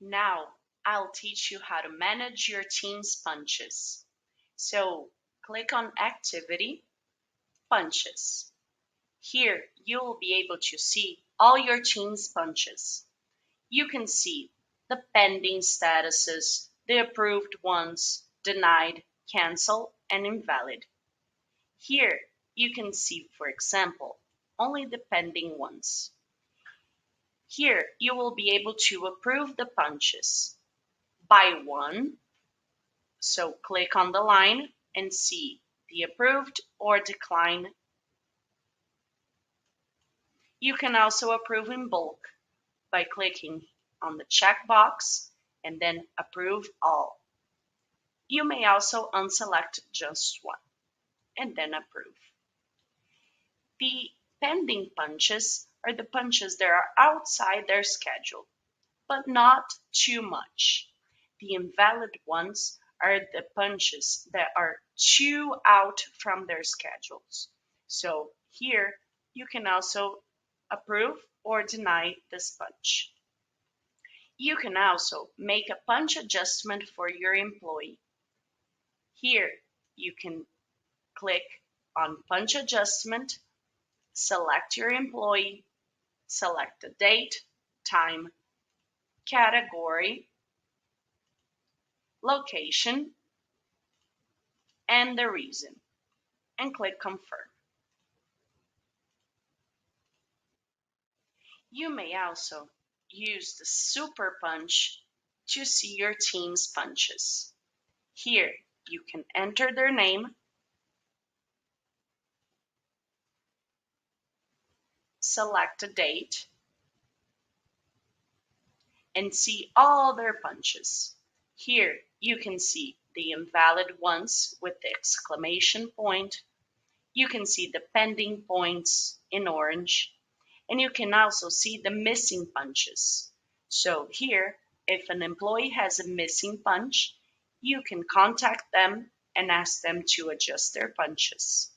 Now, I'll teach you how to manage your team's punches. So, click on Activity, Punches. Here, you will be able to see all your team's punches. You can see the pending statuses, the approved ones, denied, cancel, and invalid. Here, you can see, for example, only the pending ones. Here, you will be able to approve the punches by one. So click on the line and see the approved or decline. You can also approve in bulk by clicking on the checkbox and then approve all. You may also unselect just one and then approve. The pending punches are the punches that are outside their schedule, but not too much. The invalid ones are the punches that are too out from their schedules. So here you can also approve or deny this punch. You can also make a punch adjustment for your employee. Here you can click on punch adjustment, select your employee, select the date, time, category, location, and the reason, and click confirm. You may also use the super punch to see your team's punches. Here you can enter their name, select a date, and see all their punches. Here you can see the invalid ones with the exclamation point. You can see the pending points in orange, and you can also see the missing punches. So here, if an employee has a missing punch, you can contact them and ask them to adjust their punches.